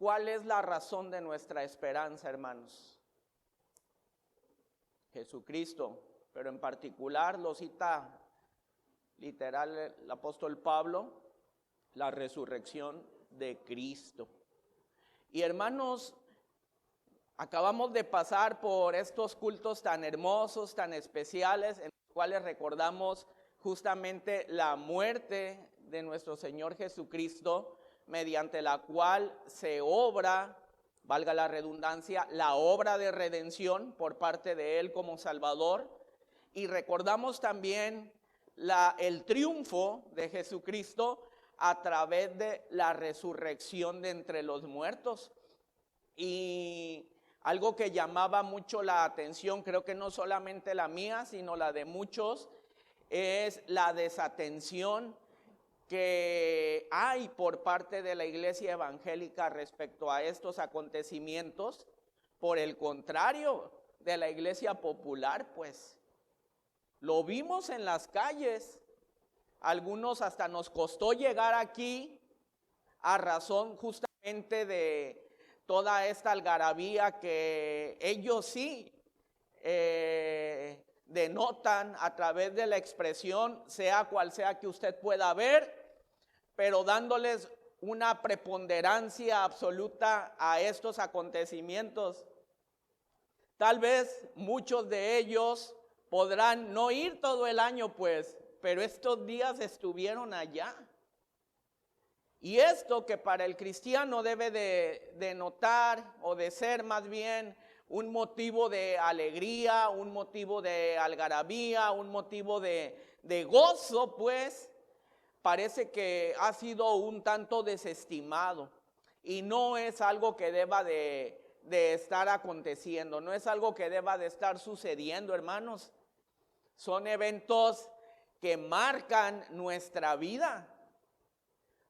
¿cuál es la razón de nuestra esperanza, hermanos? Jesucristo, pero en particular lo cita literal el apóstol Pablo, la resurrección de Cristo. Y hermanos, acabamos de pasar por estos cultos tan hermosos, tan especiales, en los cuales recordamos justamente la muerte de nuestro Señor Jesucristo, mediante la cual se obra, valga la redundancia, la obra de redención por parte de Él como Salvador. Y recordamos también el triunfo de Jesucristo a través de la resurrección de entre los muertos. Y algo que llamaba mucho la atención, creo que no solamente la mía, sino la de muchos, es la desatención que hay por parte de la iglesia evangélica respecto a estos acontecimientos. Por el contrario, de la iglesia popular, pues lo vimos en las calles. Algunos hasta nos costó llegar aquí a razón justamente de toda esta algarabía que ellos sí denotan a través de la expresión, sea cual sea que usted pueda ver, pero dándoles una preponderancia absoluta a estos acontecimientos. Tal vez muchos de ellos podrán no ir todo el año, pues, pero estos días estuvieron allá. Y esto que para el cristiano debe de notar o de ser más bien un motivo de alegría, un motivo de algarabía, un motivo de gozo, pues parece que ha sido un tanto desestimado. Y no es algo que deba de estar aconteciendo, no es algo que deba de estar sucediendo, hermanos. Son eventos que marcan nuestra vida.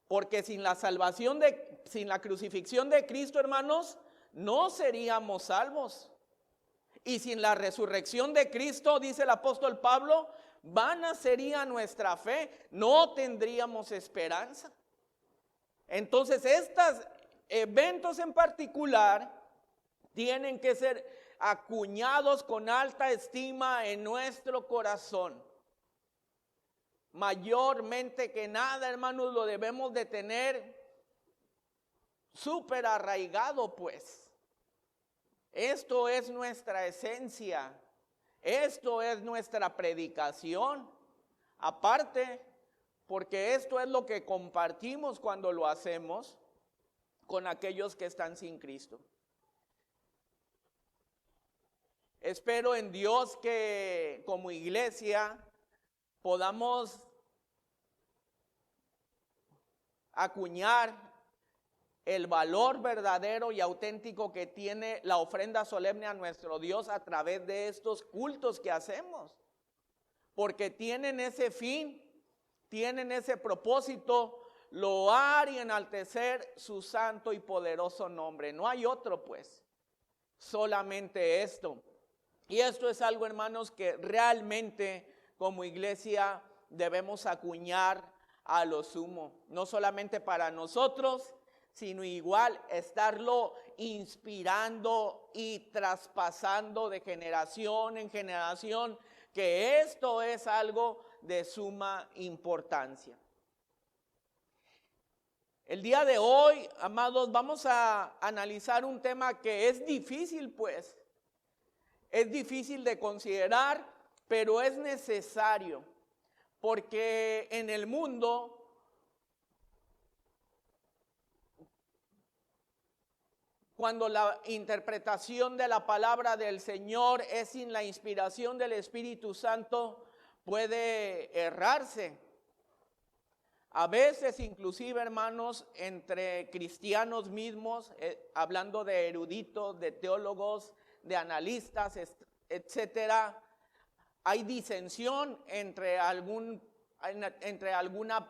Porque sin la salvación sin la crucifixión de Cristo, hermanos, no seríamos salvos. Y sin la resurrección de Cristo, dice el apóstol Pablo, vana sería nuestra fe, no tendríamos esperanza. Entonces, estos eventos en particular tienen que ser acuñados con alta estima en nuestro corazón. Mayormente que nada, hermanos, lo debemos de tener súper arraigado, pues. Esto es nuestra esencia, esto es nuestra predicación. Aparte, porque esto es lo que compartimos cuando lo hacemos con aquellos que están sin Cristo. Espero en Dios que como iglesia podamos acuñar el valor verdadero y auténtico que tiene la ofrenda solemne a nuestro Dios a través de estos cultos que hacemos. Porque tienen ese fin, tienen ese propósito, loar y enaltecer su santo y poderoso nombre. No hay otro, pues, solamente esto. Y esto es algo, hermanos, que realmente como iglesia debemos acuñar a lo sumo, no solamente para nosotros, sino igual estarlo inspirando y traspasando de generación en generación, que esto es algo de suma importancia. El día de hoy, amados, vamos a analizar un tema que es difícil, pues, es difícil de considerar, pero es necesario, porque en el mundo cuando la interpretación de la palabra del Señor es sin la inspiración del Espíritu Santo, puede errarse. A veces, inclusive, hermanos, entre cristianos mismos, hablando de eruditos, de teólogos, de analistas, etcétera, hay disensión entre alguna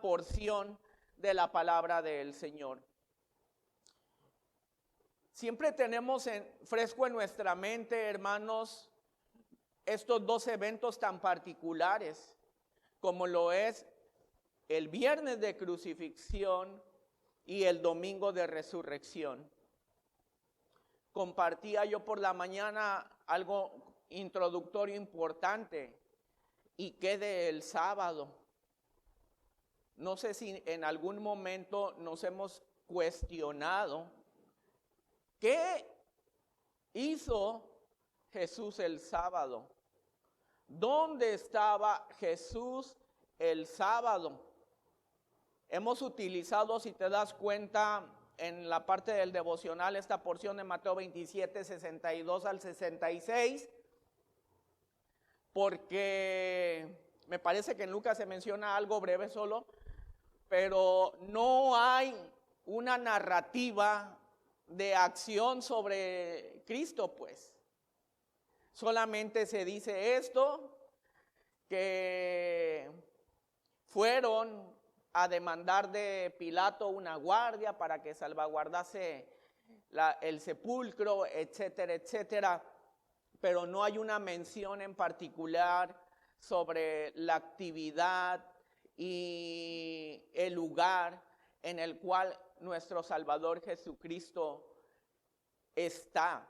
porción de la palabra del Señor. Siempre tenemos fresco en nuestra mente, hermanos, estos dos eventos tan particulares, como lo es el viernes de crucifixión y el domingo de resurrección. compartía yo por la mañana algo introductorio importante. ¿Y qué del sábado? No sé si en algún momento nos hemos cuestionado qué hizo Jesús el sábado. ¿Dónde estaba Jesús el sábado? Hemos utilizado, si te das cuenta, en la parte del devocional, esta porción de Mateo 27, 62 al 66, porque me parece que en Lucas se menciona algo breve solo, pero no hay una narrativa de acción sobre Cristo, pues. Solamente se dice esto, que fueron a demandar de Pilato una guardia para que salvaguardase el sepulcro, etcétera, etcétera. Pero no hay una mención en particular sobre la actividad y el lugar en el cual nuestro Salvador Jesucristo está,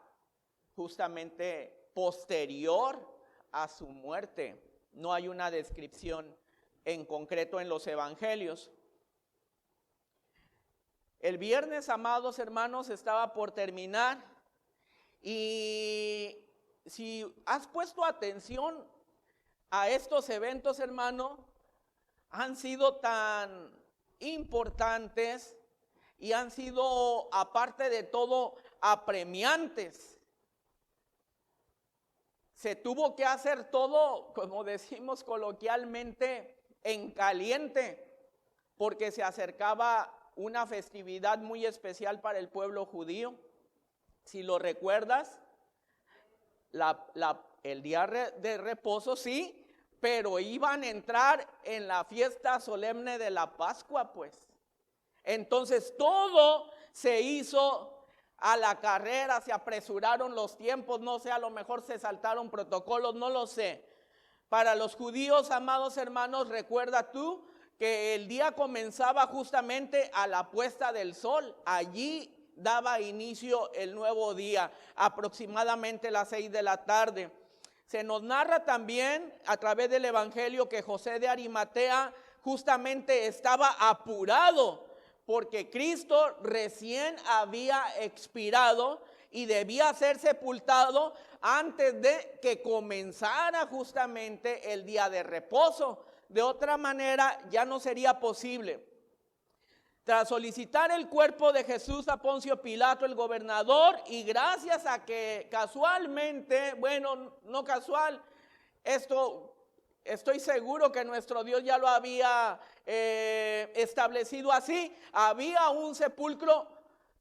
justamente posterior a su muerte. No hay una descripción en concreto en los evangelios. El viernes, amados hermanos, estaba por terminar, y si has puesto atención a estos eventos, hermano, han sido tan importantes y han sido, aparte de todo, apremiantes. Se tuvo que hacer todo, como decimos coloquialmente, en caliente, porque se acercaba una festividad muy especial para el pueblo judío. Si lo recuerdas, el día de reposo, sí, pero iban a entrar en la fiesta solemne de la Pascua, pues. Entonces todo se hizo a la carrera, se apresuraron los tiempos, no sé, a lo mejor se saltaron protocolos, no lo sé. Para los judíos, amados hermanos, recuerda tú que el día comenzaba justamente a la puesta del sol. Allí daba inicio el nuevo día, aproximadamente las 6 de la tarde. Se nos narra también a través del evangelio que José de Arimatea justamente estaba apurado, porque Cristo recién había expirado y debía ser sepultado antes de que comenzara justamente el día de reposo. De otra manera ya no sería posible. Tras solicitar el cuerpo de Jesús a Poncio Pilato, el gobernador, y gracias a que casualmente, bueno, no casual, esto estoy seguro que nuestro Dios ya lo había establecido así. Había un sepulcro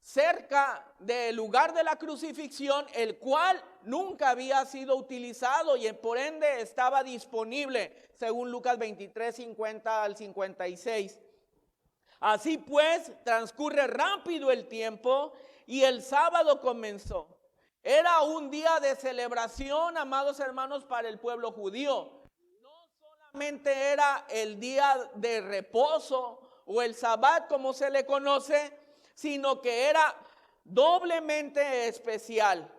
cerca del lugar de la crucifixión, el cual nunca había sido utilizado y por ende estaba disponible, según Lucas 23, 50 al 56. Así pues, transcurre rápido el tiempo y el sábado comenzó. Era un día de celebración, amados hermanos, para el pueblo judío. Era el día de reposo o el Sabbat, como se le conoce, sino que era doblemente especial.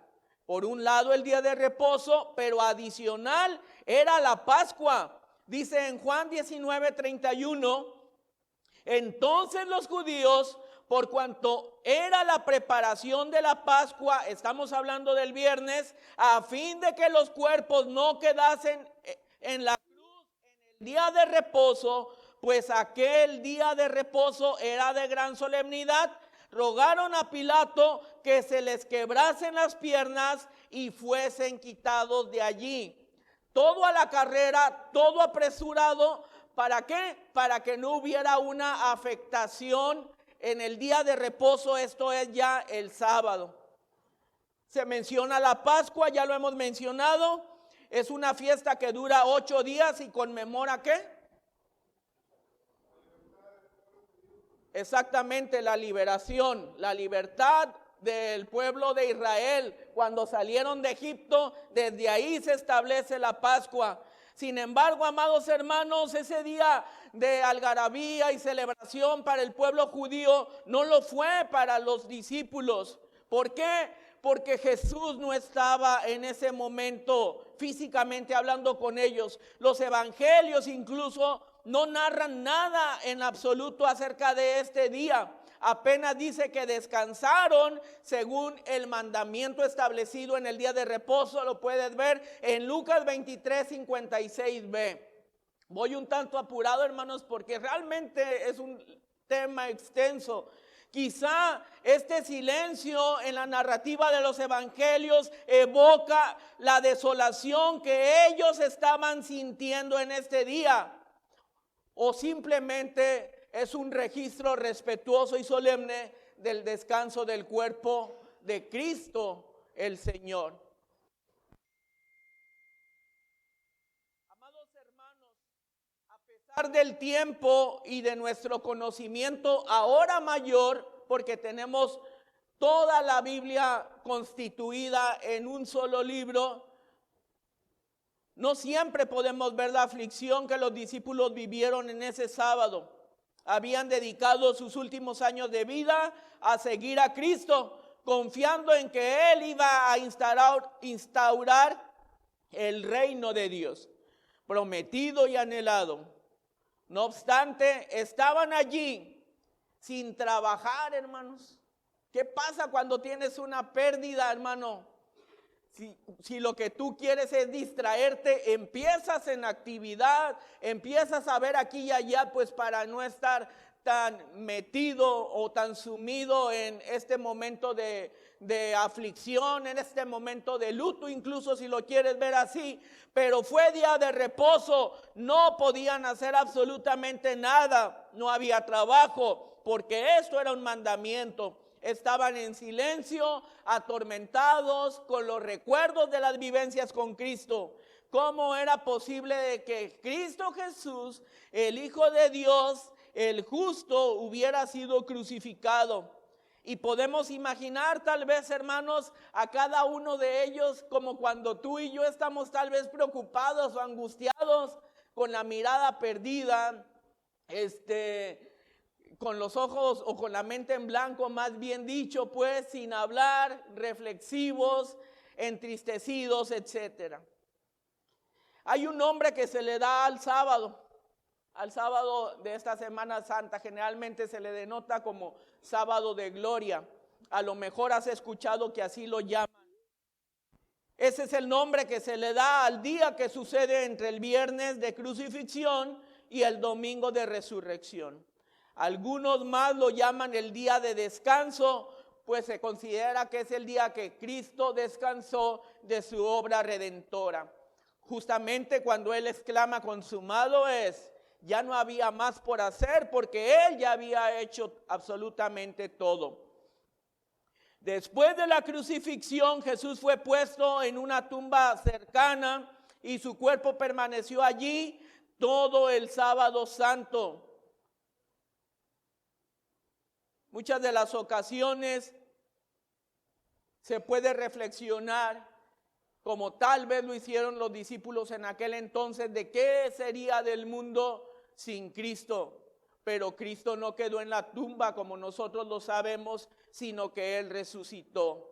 Por un lado el día de reposo, pero adicional era la Pascua. Dice en Juan 19:31, entonces los judíos, por cuanto era la preparación de la Pascua, estamos hablando del viernes, a fin de que los cuerpos no quedasen en la día de reposo, pues aquel día de reposo era de gran solemnidad, rogaron a Pilato que se les quebrasen las piernas y fuesen quitados de allí. Todo a la carrera, todo apresurado. ¿Para qué? Para que no hubiera una afectación en el día de reposo, esto es ya el sábado. Se menciona la Pascua, ya lo hemos mencionado. Es una fiesta que dura 8 días y conmemora ¿qué? Exactamente, la liberación, la libertad del pueblo de Israel. Cuando salieron de Egipto, desde ahí se establece la Pascua. Sin embargo, amados hermanos, ese día de algarabía y celebración para el pueblo judío no lo fue para los discípulos. ¿Por qué? porque Jesús no estaba en ese momento físicamente hablando con ellos. Los evangelios incluso no narran nada en absoluto acerca de este día. Apenas dice que descansaron según el mandamiento establecido en el día de reposo. Lo puedes ver en Lucas 23:56b. Voy un tanto apurado, hermanos, porque realmente es un tema extenso. Quizá este silencio en la narrativa de los evangelios evoca la desolación que ellos estaban sintiendo en este día, o simplemente es un registro respetuoso y solemne del descanso del cuerpo de Cristo el Señor. Amados hermanos, a pesar del tiempo y de nuestro conocimiento ahora mayor, porque tenemos toda la Biblia constituida en un solo libro, no siempre podemos ver la aflicción que los discípulos vivieron en ese sábado. Habían dedicado sus últimos años de vida a seguir a Cristo, confiando en que Él iba a instaurar el reino de Dios, prometido y anhelado. No obstante, estaban allí sin trabajar, hermanos. ¿Qué pasa cuando tienes una pérdida, hermano? Si lo que tú quieres es distraerte, empiezas en actividad, empiezas a ver aquí y allá, pues para no estar tan metido o tan sumido en este momento de aflicción, en este momento de luto, incluso si lo quieres ver así. Pero fue día de reposo, no podían hacer absolutamente nada, no había trabajo, porque esto era un mandamiento. Estaban en silencio, atormentados con los recuerdos de las vivencias con Cristo. ¿Cómo era posible de que Cristo Jesús, el Hijo de Dios, el justo, hubiera sido crucificado? Y podemos imaginar tal vez, hermanos, a cada uno de ellos como cuando tú y yo estamos tal vez preocupados o angustiados, con la mirada perdida, con los ojos o con la mente en blanco, más bien dicho, pues sin hablar, reflexivos, entristecidos, etc. Hay un nombre que se le da al sábado de esta Semana Santa. Generalmente se le denota como sábado de gloria. A lo mejor has escuchado que así lo llaman. Ese es el nombre que se le da al día que sucede entre el viernes de crucifixión y el domingo de resurrección. Algunos más lo llaman el día de descanso, pues se considera que es el día que Cristo descansó de su obra redentora. Justamente cuando Él exclama consumado es, ya no había más por hacer porque Él ya había hecho absolutamente todo. Después de la crucifixión, Jesús fue puesto en una tumba cercana y su cuerpo permaneció allí todo el sábado santo. Muchas de las ocasiones se puede reflexionar, como tal vez lo hicieron los discípulos en aquel entonces, de qué sería del mundo sin Cristo. Pero Cristo no quedó en la tumba como nosotros lo sabemos, sino que Él resucitó.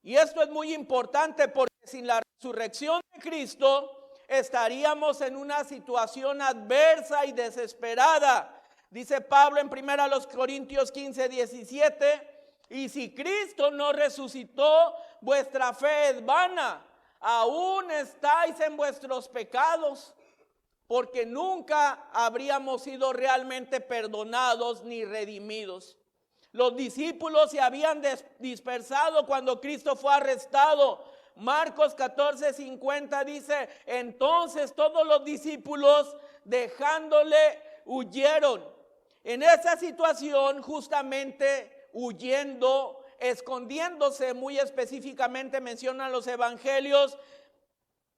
Y esto es muy importante porque sin la resurrección de Cristo estaríamos en una situación adversa y desesperada. Dice Pablo en 1 Corintios 15:17, y si Cristo no resucitó, vuestra fe es vana, aún estáis en vuestros pecados, porque nunca habríamos sido realmente perdonados ni redimidos. Los discípulos se habían dispersado cuando Cristo fue arrestado. Marcos 14:50 dice, entonces todos los discípulos dejándole huyeron. En esa situación, justamente huyendo, escondiéndose, muy específicamente mencionan los evangelios,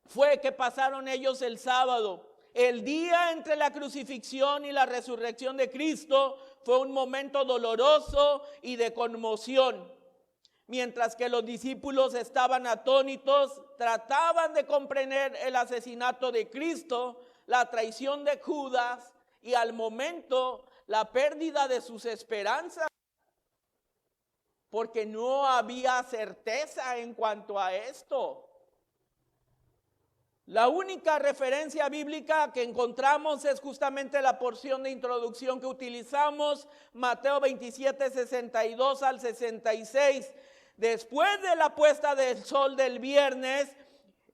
fue que pasaron ellos el sábado. El día entre la crucifixión y la resurrección de Cristo fue un momento doloroso y de conmoción. Mientras que los discípulos estaban atónitos, trataban de comprender el asesinato de Cristo, la traición de Judas y al momento la pérdida de sus esperanzas. porque no había certeza en cuanto a esto. La única referencia bíblica que encontramos es justamente la porción de introducción que utilizamos, Mateo 27, 62 al 66. Después de la puesta del sol del viernes,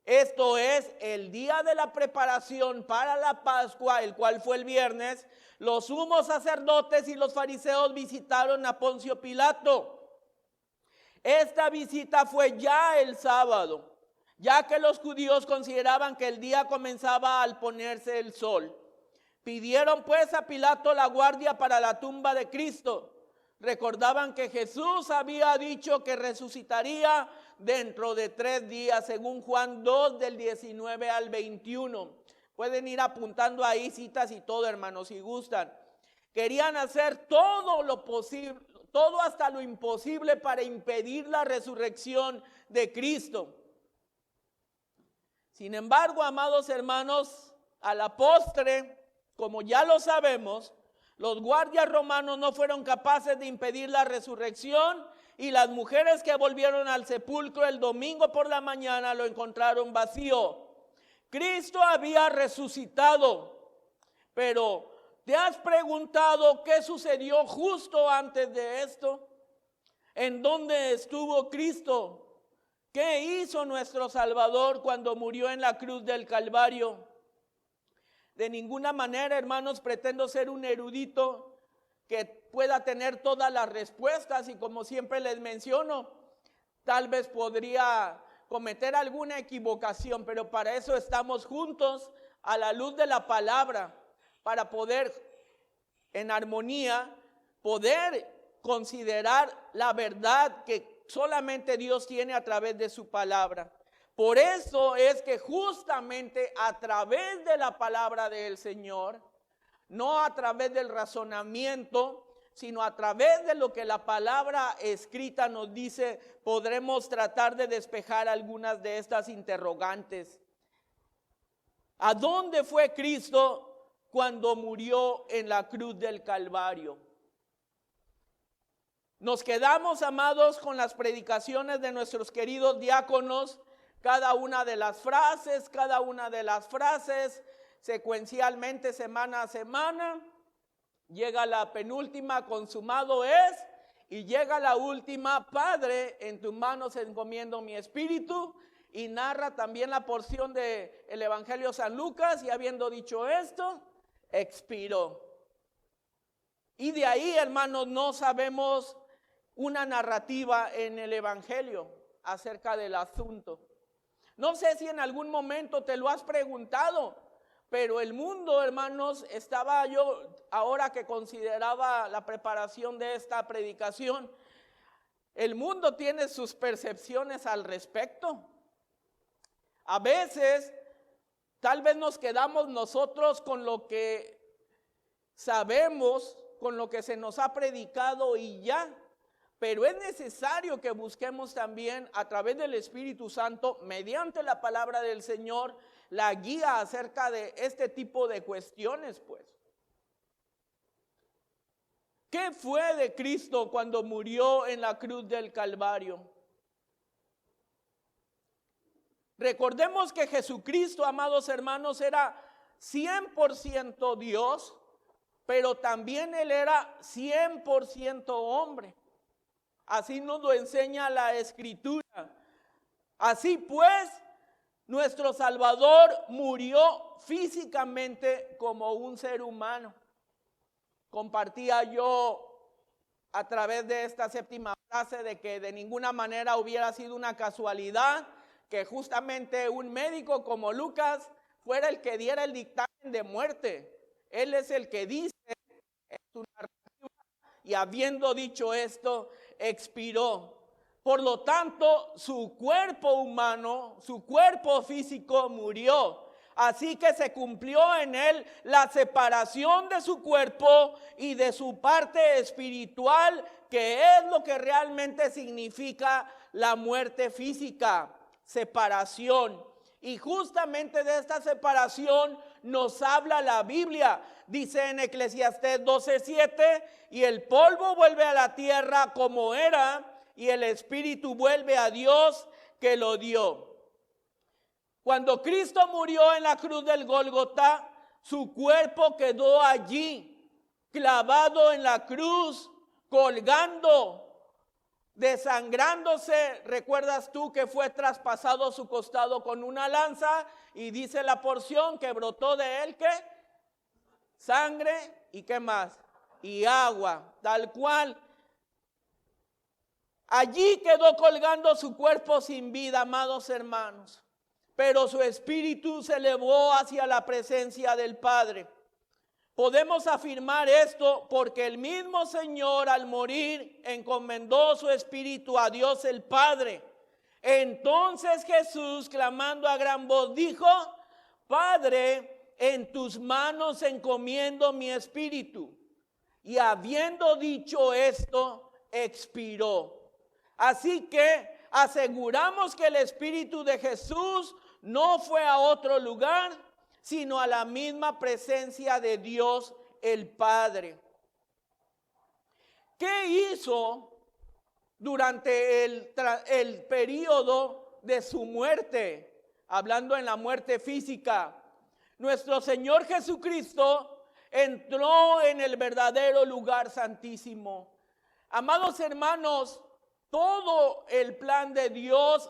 esto es el día de la preparación para la Pascua, el cual fue el viernes, los sumos sacerdotes y los fariseos visitaron a Poncio Pilato. Esta visita fue ya el sábado, ya que los judíos consideraban que el día comenzaba al ponerse el sol. Pidieron pues a Pilato la guardia para la tumba de Cristo. Recordaban que Jesús había dicho que resucitaría dentro de 3 días, según Juan 2 del 19 al 21. Pueden ir apuntando ahí citas y todo, hermanos, si gustan. Querían hacer todo lo posible, todo hasta lo imposible para impedir la resurrección de Cristo. Sin embargo, amados hermanos, a la postre, como ya lo sabemos, los guardias romanos no fueron capaces de impedir la resurrección y las mujeres que volvieron al sepulcro el domingo por la mañana lo encontraron vacío. Cristo había resucitado, pero ¿te has preguntado qué sucedió justo antes de esto? ¿En dónde estuvo Cristo? ¿Qué hizo nuestro Salvador cuando murió en la cruz del Calvario? De ninguna manera, hermanos, pretendo ser un erudito que pueda tener todas las respuestas y como siempre les menciono, tal vez podría cometer alguna equivocación, pero para eso estamos juntos a la luz de la palabra, para poder en armonía, poder considerar la verdad que solamente Dios tiene a través de su palabra. Por eso es que justamente a través de la palabra del Señor, no a través del razonamiento, sino a través de lo que la palabra escrita nos dice, podremos tratar de despejar algunas de estas interrogantes. ¿A dónde fue Cristo cuando murió en la cruz del Calvario? Nos quedamos, amados, con las predicaciones de nuestros queridos diáconos, cada una de las frases, secuencialmente semana a semana. Llega la penúltima, consumado es, y llega la última, Padre, en tus manos encomiendo mi espíritu, y narra también la porción del Evangelio de San Lucas, y habiendo dicho esto, expiró. Y de ahí, hermanos, no sabemos una narrativa en el Evangelio acerca del asunto. No sé si en algún momento te lo has preguntado, pero el mundo, hermanos, estaba yo, ahora que consideraba la preparación de esta predicación, el mundo tiene sus percepciones al respecto. A veces, tal vez nos quedamos nosotros con lo que sabemos, con lo que se nos ha predicado y ya. Pero es necesario que busquemos también a través del Espíritu Santo, mediante la palabra del Señor, la guía acerca de este tipo de cuestiones, pues. ¿Qué fue de Cristo cuando murió en la cruz del Calvario? Recordemos que Jesucristo, amados hermanos, era 100% Dios, pero también Él era 100% hombre. Así nos lo enseña la Escritura. Así pues, nuestro Salvador murió físicamente como un ser humano. Compartía yo a través de esta séptima frase de que de ninguna manera hubiera sido una casualidad que justamente un médico como Lucas fuera el que diera el dictamen de muerte. Él es el que dice en su narrativa, y habiendo dicho esto, expiró. Por lo tanto, su cuerpo humano, su cuerpo físico murió. Así que se cumplió en él la separación de su cuerpo y de su parte espiritual, que es lo que realmente significa la muerte física, separación. Y justamente de esta separación nos habla la Biblia. Dice en Eclesiastés 12:7, y el polvo vuelve a la tierra como era, y el espíritu vuelve a Dios que lo dio. Cuando Cristo murió en la cruz del Gólgota, su cuerpo quedó allí, clavado en la cruz, colgando, desangrándose. ¿Recuerdas tú que fue traspasado su costado con una lanza? Y dice la porción que brotó de él, ¿qué? Sangre y ¿qué más? Y agua, tal cual. Allí quedó colgando su cuerpo sin vida, amados hermanos. Pero su espíritu se elevó hacia la presencia del Padre. Podemos afirmar esto porque el mismo Señor al morir encomendó su espíritu a Dios el Padre. Entonces Jesús, clamando a gran voz, dijo: Padre, en tus manos encomiendo mi espíritu. Y habiendo dicho esto, expiró. Así que aseguramos que el espíritu de Jesús no fue a otro lugar, sino a la misma presencia de Dios el Padre. ¿Qué hizo durante el periodo de su muerte? Hablando en la muerte física, nuestro Señor Jesucristo entró en el verdadero lugar santísimo. Amados hermanos, todo el plan de Dios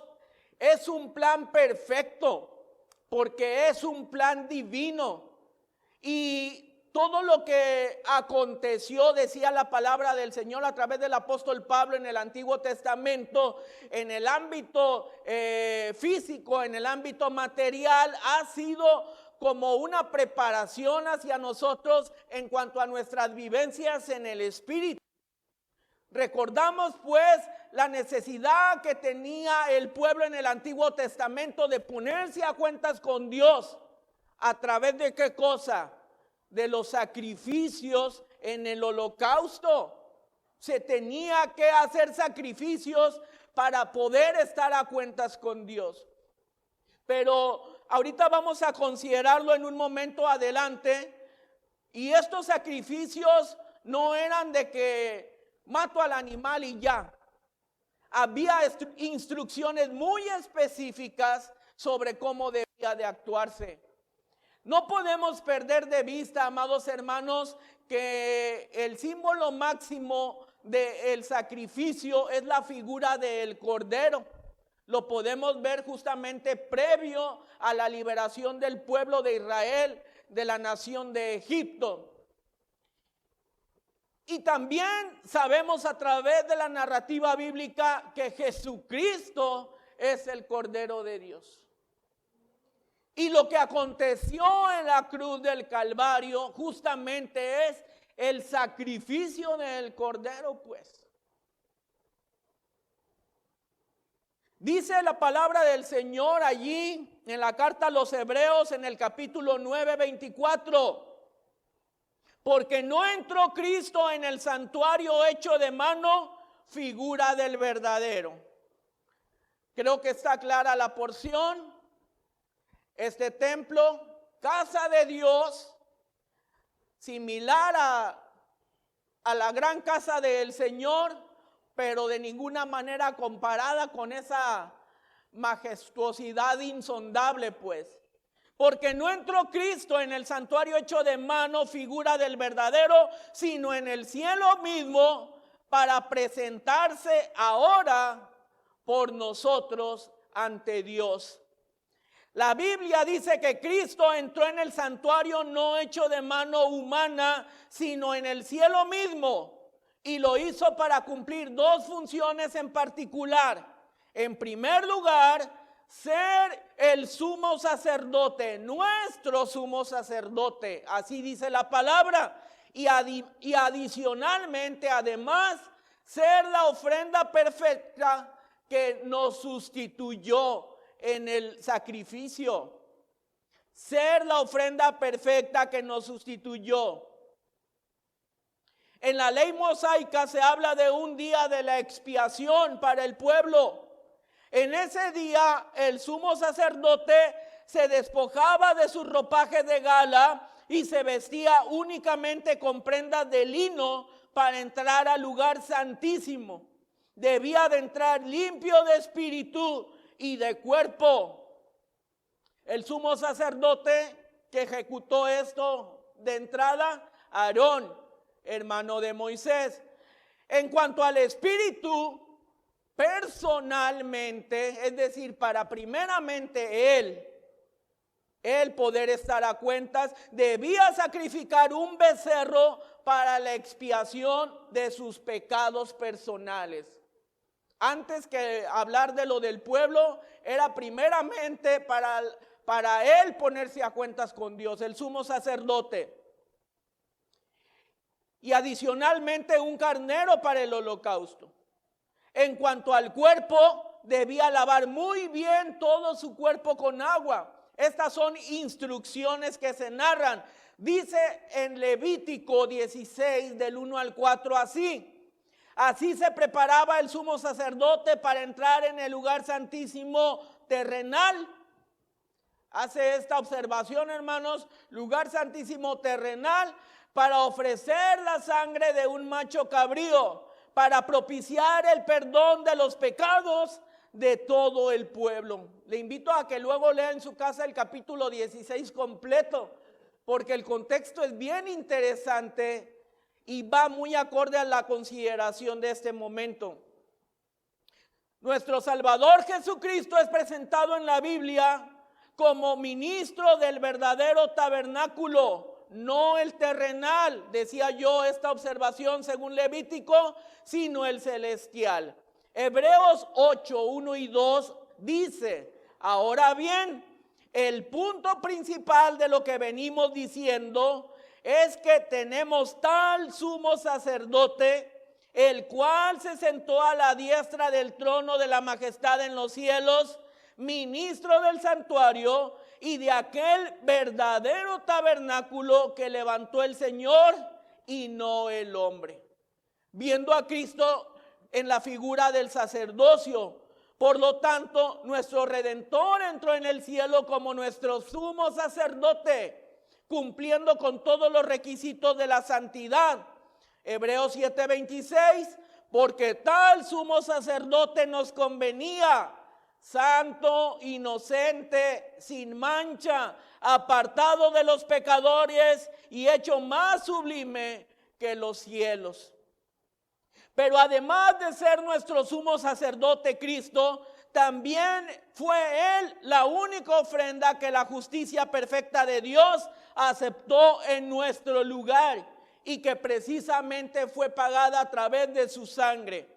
es un plan perfecto, porque es un plan divino. Y todo lo que aconteció, decía la palabra del Señor a través del apóstol Pablo en el Antiguo Testamento, en el ámbito físico, en el ámbito material, ha sido como una preparación hacia nosotros en cuanto a nuestras vivencias en el Espíritu. Recordamos pues la necesidad que tenía el pueblo en el Antiguo Testamento de ponerse a cuentas con Dios. ¿A través de qué cosa? De los sacrificios en el holocausto. Se tenía que hacer sacrificios para poder estar a cuentas con Dios. Pero ahorita vamos a considerarlo en un momento adelante. Y estos sacrificios no eran de que mato al animal y ya. Había instrucciones muy específicas sobre cómo debía de actuarse. No podemos perder de vista, amados hermanos, que el símbolo máximo del sacrificio es la figura del cordero. Lo podemos ver justamente previo a la liberación del pueblo de Israel de la nación de Egipto. Y también sabemos a través de la narrativa bíblica que Jesucristo es el Cordero de Dios. Y lo que aconteció en la cruz del Calvario justamente es el sacrificio del Cordero, pues. Dice la palabra del Señor allí en la carta a los Hebreos en el capítulo 9, 24. Porque no entró Cristo en el santuario hecho de mano, figura del verdadero. Creo que está clara la porción. Este templo, casa de Dios, similar a la gran casa del Señor, pero de ninguna manera comparada con esa majestuosidad insondable, pues. Porque no entró Cristo en el santuario hecho de mano, figura del verdadero, sino en el cielo mismo, para presentarse ahora por nosotros ante Dios. La Biblia dice que Cristo entró en el santuario no hecho de mano humana, sino en el cielo mismo. Y lo hizo para cumplir dos funciones en particular. En primer lugar, ser el sumo sacerdote, nuestro sumo sacerdote, así dice la palabra, y adicionalmente, además, ser la ofrenda perfecta que nos sustituyó en el sacrificio. Ser la ofrenda perfecta que nos sustituyó. En la ley mosaica se habla de un día de la expiación para el pueblo. En ese día el sumo sacerdote se despojaba de sus ropajes de gala y se vestía únicamente con prendas de lino para entrar al lugar santísimo. debía de entrar limpio de espíritu y de cuerpo. El sumo sacerdote que ejecutó esto de entrada, Aarón, hermano de Moisés. En cuanto al espíritu, personalmente, es decir, para primeramente él poder estar a cuentas, debía sacrificar un becerro para la expiación de sus pecados personales. Antes que hablar de lo del pueblo, era primeramente para él ponerse a cuentas con Dios, el sumo sacerdote. Y adicionalmente un carnero para el holocausto. En cuanto al cuerpo, debía lavar muy bien todo su cuerpo con agua. Estas son instrucciones que se narran. Dice en Levítico 16 del 1 al 4 así. Así se preparaba el sumo sacerdote para entrar en el lugar santísimo terrenal. Hace esta observación, hermanos, lugar santísimo terrenal, para ofrecer la sangre de un macho cabrío, para propiciar el perdón de los pecados de todo el pueblo. Le invito a que luego lea en su casa el capítulo 16 completo, porque el contexto es bien interesante y va muy acorde a la consideración de este momento. Nuestro Salvador Jesucristo es presentado en la Biblia como ministro del verdadero tabernáculo, no el terrenal, decía yo esta observación según Levítico, sino el celestial. Hebreos 8, 1 y 2 dice, ahora bien, el punto principal de lo que venimos diciendo es que tenemos tal sumo sacerdote, el cual se sentó a la diestra del trono de la majestad en los cielos, ministro del santuario y de aquel verdadero tabernáculo que levantó el Señor y no el hombre. Viendo a Cristo en la figura del sacerdocio, por lo tanto, nuestro Redentor entró en el cielo como nuestro sumo sacerdote, cumpliendo con todos los requisitos de la santidad. Hebreos 7:26, porque tal sumo sacerdote nos convenía, santo, inocente, sin mancha, apartado de los pecadores y hecho más sublime que los cielos. Pero además de ser nuestro sumo sacerdote Cristo, también fue Él la única ofrenda que la justicia perfecta de Dios aceptó en nuestro lugar y que precisamente fue pagada a través de su sangre.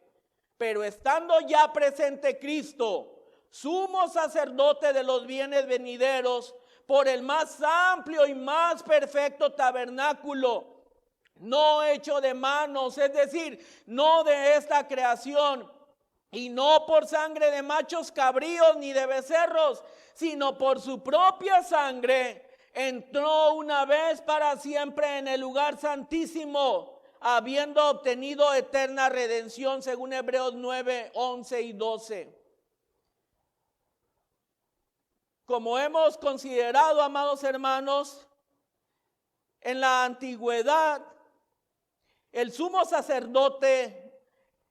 Pero estando ya presente Cristo, sumo sacerdote de los bienes venideros, por el más amplio y más perfecto tabernáculo, no hecho de manos, es decir, no de esta creación, y no por sangre de machos cabríos ni de becerros, sino por su propia sangre, entró una vez para siempre en el lugar santísimo, habiendo obtenido eterna redención, según Hebreos 9, 11 y 12. Como hemos considerado, amados hermanos, en la antigüedad, el sumo sacerdote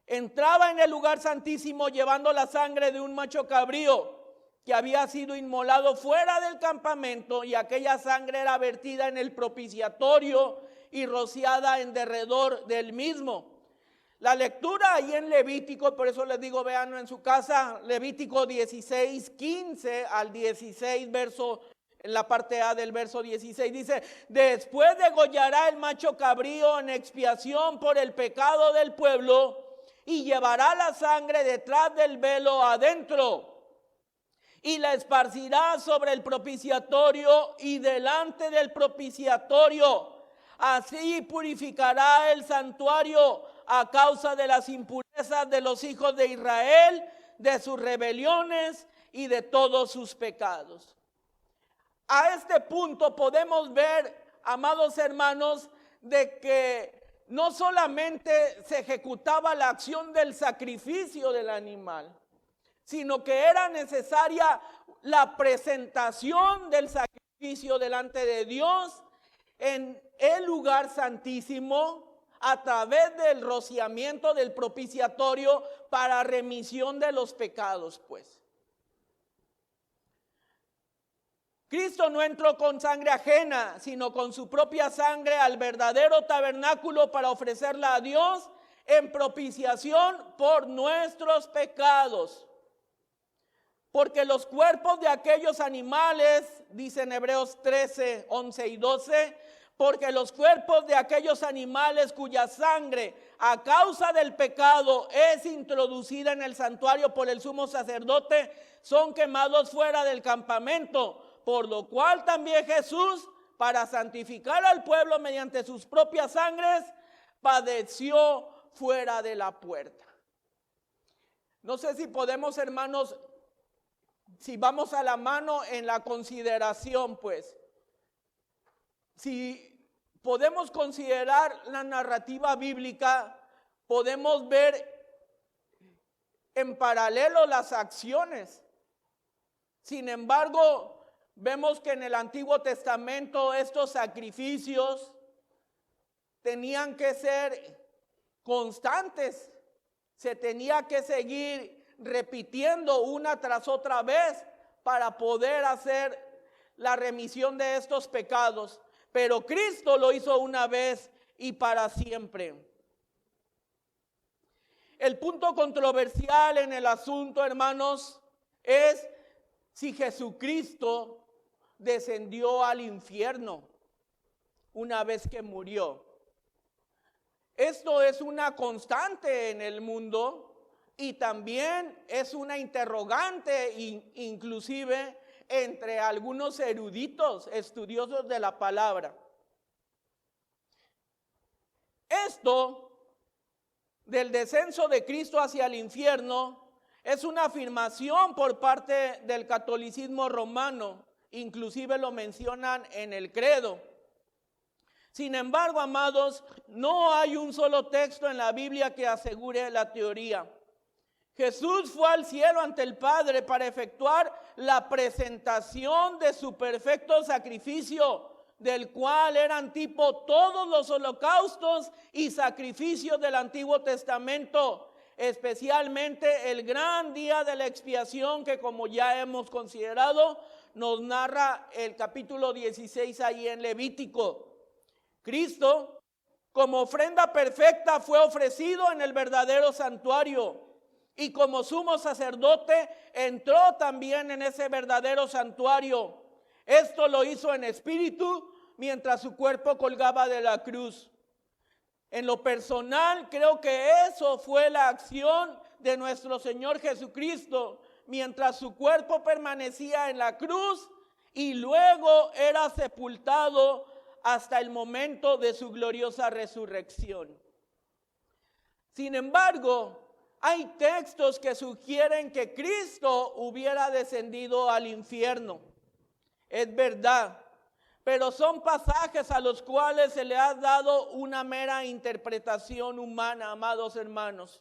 entraba en el lugar santísimo llevando la sangre de un macho cabrío que había sido inmolado fuera del campamento, y aquella sangre era vertida en el propiciatorio y rociada en derredor del mismo. La lectura ahí en Levítico, por eso les digo, véanlo en su casa, Levítico 16, 15 al 16, en la parte A del verso 16, dice, después degollará el macho cabrío en expiación por el pecado del pueblo y llevará la sangre detrás del velo adentro y la esparcirá sobre el propiciatorio y delante del propiciatorio. Así purificará el santuario a causa de las impurezas de los hijos de Israel, de sus rebeliones y de todos sus pecados. A este punto podemos ver, amados hermanos, de que no solamente se ejecutaba la acción del sacrificio del animal, sino que era necesaria la presentación del sacrificio delante de Dios en el lugar santísimo, a través del rociamiento del propiciatorio para remisión de los pecados, pues. Cristo no entró con sangre ajena, sino con su propia sangre al verdadero tabernáculo para ofrecerla a Dios en propiciación por nuestros pecados. Porque los cuerpos de aquellos animales, dice en Hebreos 13, 11 y 12, porque los cuerpos de aquellos animales cuya sangre a causa del pecado es introducida en el santuario por el sumo sacerdote, son quemados fuera del campamento. Por lo cual también Jesús, para santificar al pueblo mediante sus propias sangres, padeció fuera de la puerta. No sé si podemos, hermanos, si vamos a la mano en la consideración, pues, si podemos considerar la narrativa bíblica, podemos ver en paralelo las acciones. Sin embargo, vemos que en el Antiguo Testamento estos sacrificios tenían que ser constantes, se tenía que seguir repitiendo una tras otra vez para poder hacer la remisión de estos pecados. Pero Cristo lo hizo una vez y para siempre. El punto controversial en el asunto, hermanos, es si Jesucristo descendió al infierno una vez que murió. Esto es una constante en el mundo y también es una interrogante inclusive entre algunos eruditos, estudiosos de la palabra. Esto del descenso de Cristo hacia el infierno es una afirmación por parte del catolicismo romano. Inclusive lo mencionan en el credo. Sin embargo, amados, no hay un solo texto en la Biblia que asegure la teoría. Jesús fue al cielo ante el Padre para efectuar la presentación de su perfecto sacrificio, del cual eran tipo todos los holocaustos y sacrificios del Antiguo Testamento, especialmente el gran día de la expiación que, como ya hemos considerado, nos narra el capítulo 16 ahí en Levítico. Cristo, como ofrenda perfecta, fue ofrecido en el verdadero santuario y como sumo sacerdote entró también en ese verdadero santuario. Esto lo hizo en espíritu mientras su cuerpo colgaba de la cruz. En lo personal, creo que eso fue la acción de nuestro Señor Jesucristo, mientras su cuerpo permanecía en la cruz y luego era sepultado hasta el momento de su gloriosa resurrección. Sin embargo, hay textos que sugieren que Cristo hubiera descendido al infierno. Es verdad, pero son pasajes a los cuales se le ha dado una mera interpretación humana, amados hermanos.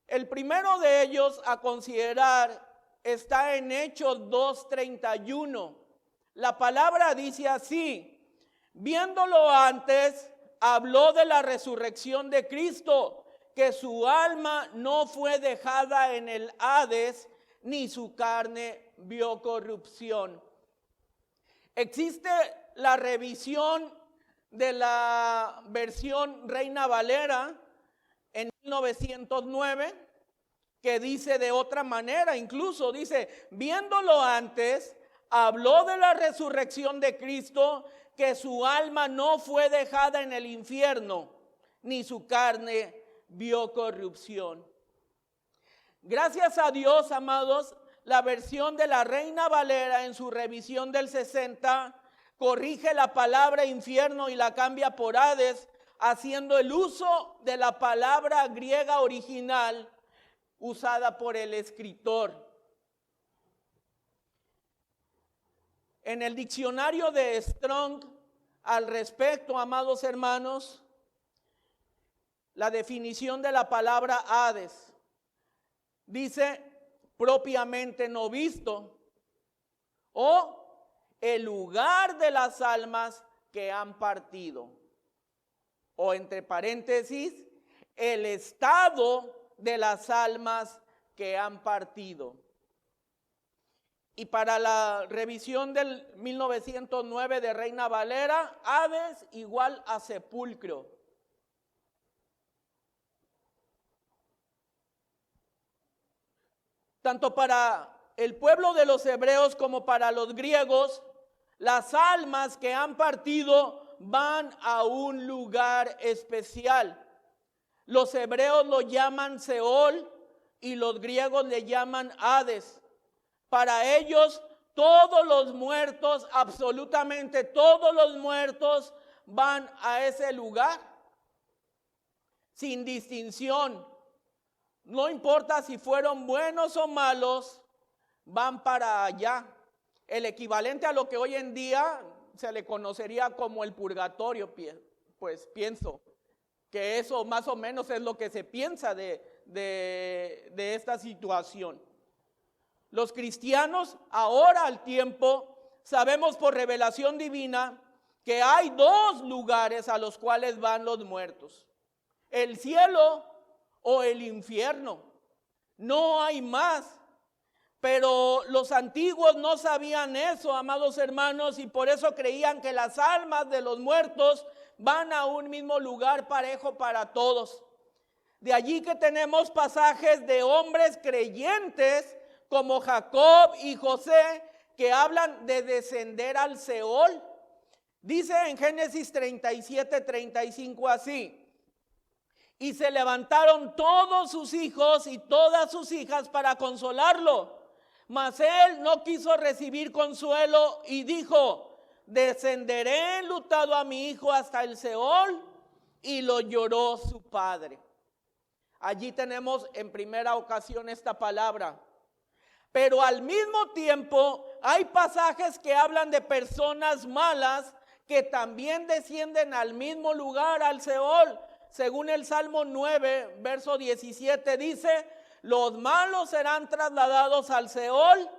El primero de ellos a considerar está en Hechos 2:31. La palabra dice así: viéndolo antes, habló de la resurrección de Cristo, que su alma no fue dejada en el Hades, ni su carne vio corrupción. Existe la revisión de la versión Reina Valera en 1909, que dice de otra manera, incluso dice, viéndolo antes, habló de la resurrección de Cristo, que su alma no fue dejada en el infierno, ni su carne vio corrupción. Gracias a Dios, amados, la versión de la Reina Valera en su revisión del 60 corrige la palabra infierno y la cambia por Hades, haciendo el uso de la palabra griega original usada por el escritor. En el diccionario de Strong, al respecto, amados hermanos, la definición de la palabra Hades dice propiamente no visto, o el lugar de las almas que han partido. o entre paréntesis, el estado de las almas que han partido. Y para la revisión del 1909 de Reina Valera, Hades igual a sepulcro. Tanto para el pueblo de los hebreos como para los griegos, las almas que han partido van a un lugar especial. Los hebreos lo llaman Seol y los griegos le llaman Hades. Para ellos, todos los muertos, absolutamente todos los muertos, van a ese lugar sin distinción. No importa si fueron buenos o malos, van para allá. El equivalente a lo que hoy en día se le conocería como el purgatorio, pues pienso que eso más o menos es lo que se piensa de esta situación. Los cristianos ahora al tiempo sabemos por revelación divina que hay dos lugares a los cuales van los muertos: el cielo o el infierno. No hay más. Pero los antiguos no sabían eso, amados hermanos, y por eso creían que las almas de los muertos van a un mismo lugar parejo para todos. De allí que tenemos pasajes de hombres creyentes como Jacob y José que hablan de descender al Seol. Dice en Génesis 37:35 así: y se levantaron todos sus hijos y todas sus hijas para consolarlo. Mas él no quiso recibir consuelo y dijo: descenderé enlutado a mi hijo hasta el Seol. Y lo lloró su padre. Allí tenemos en primera ocasión esta palabra. Pero al mismo tiempo hay pasajes que hablan de personas malas que también descienden al mismo lugar, al Seol. Según el Salmo 9, verso 17 dice: los malos serán trasladados al Seol,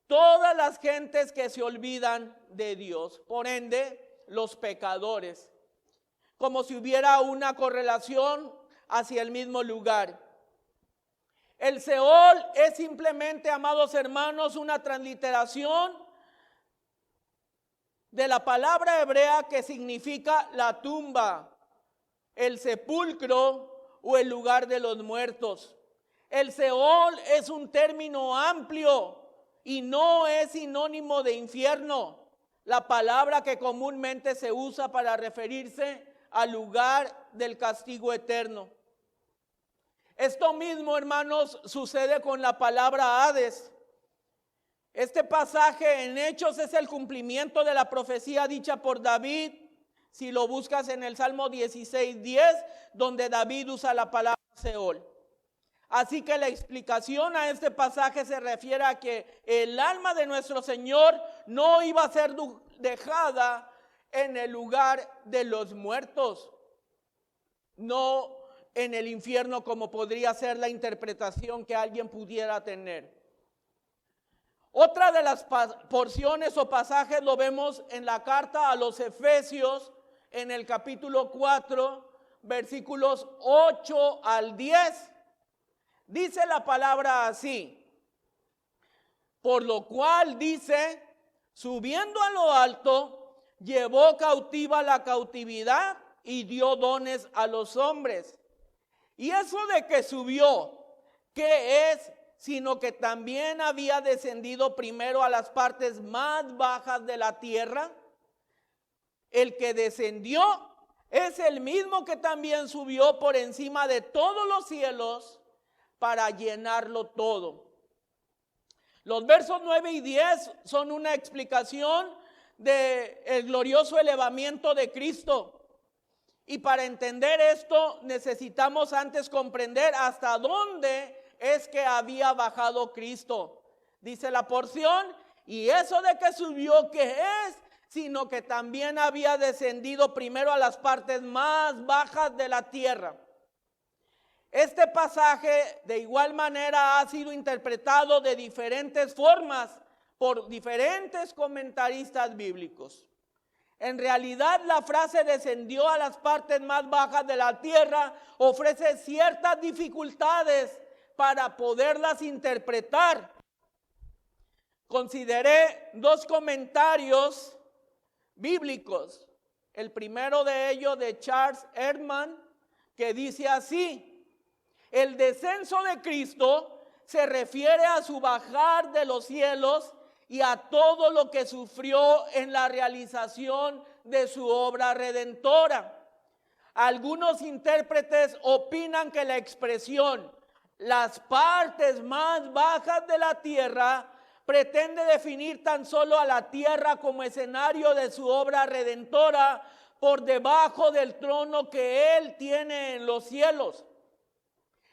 todas las gentes que se olvidan de Dios. Por ende, los pecadores. Como si hubiera una correlación hacia el mismo lugar. El Seol es simplemente, amados hermanos, una transliteración de la palabra hebrea que significa la tumba, el sepulcro o el lugar de los muertos. El Seol es un término amplio y no es sinónimo de infierno, la palabra que comúnmente se usa para referirse al lugar del castigo eterno. Esto mismo, hermanos, sucede con la palabra Hades. Este pasaje en Hechos es el cumplimiento de la profecía dicha por David. Si lo buscas en el Salmo 16:10, donde David usa la palabra Seol. Así que la explicación a este pasaje se refiere a que el alma de nuestro Señor no iba a ser dejada en el lugar de los muertos, no en el infierno, como podría ser la interpretación que alguien pudiera tener. Otra de las porciones o pasajes lo vemos en la carta a los Efesios, en el capítulo 4, versículos 8 al 10. Dice la palabra así: por lo cual dice, subiendo a lo alto, llevó cautiva la cautividad y dio dones a los hombres. Y eso de que subió, ¿qué es? Sino que también había descendido primero a las partes más bajas de la tierra. El que descendió es el mismo que también subió por encima de todos los cielos para llenarlo todo. Los versos 9 y 10 son una explicación del glorioso elevamiento de Cristo. Y para entender esto necesitamos antes comprender hasta dónde es que había bajado Cristo. Dice la porción: y eso de que subió, ¿qué es? Sino que también había descendido primero a las partes más bajas de la tierra. Este pasaje de igual manera ha sido interpretado de diferentes formas por diferentes comentaristas bíblicos. En realidad la frase descendió a las partes más bajas de la tierra ofrece ciertas dificultades para poderlas interpretar. Consideré dos comentarios bíblicos. El primero de ellos de Charles Erdman, que dice así: el descenso de Cristo se refiere a su bajar de los cielos y a todo lo que sufrió en la realización de su obra redentora. Algunos intérpretes opinan que la expresión "las partes más bajas de la tierra" pretende definir tan solo a la tierra como escenario de su obra redentora por debajo del trono que Él tiene en los cielos.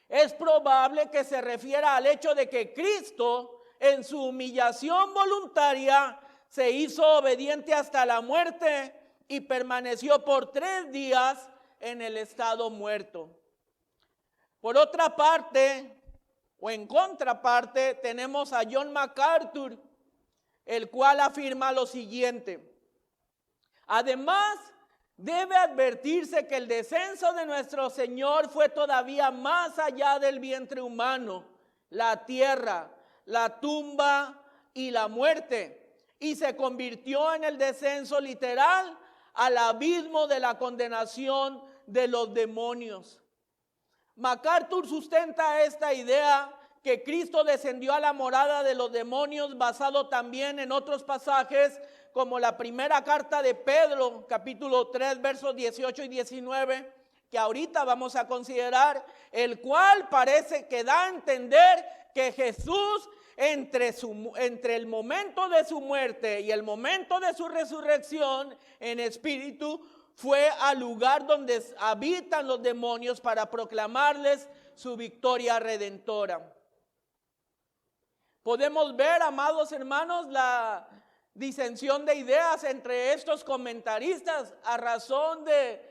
Es probable que se refiera al hecho de que Cristo, en su humillación voluntaria, se hizo obediente hasta la muerte y permaneció por 3 días en el estado muerto. Por otra parte, o en contraparte, tenemos a John MacArthur, el cual afirma lo siguiente: además, debe advertirse que el descenso de nuestro Señor fue todavía más allá del vientre humano, la tierra, la tumba y la muerte, y se convirtió en el descenso literal al abismo de la condenación de los demonios. MacArthur sustenta esta idea que Cristo descendió a la morada de los demonios basado también en otros pasajes como la primera carta de Pedro, capítulo 3, versos 18 y 19, que ahorita vamos a considerar, el cual parece que da a entender que Jesús entre el momento de su muerte y el momento de su resurrección en espíritu fue al lugar donde habitan los demonios para proclamarles su victoria redentora. Podemos ver, amados hermanos, la disensión de ideas entre estos comentaristas a razón de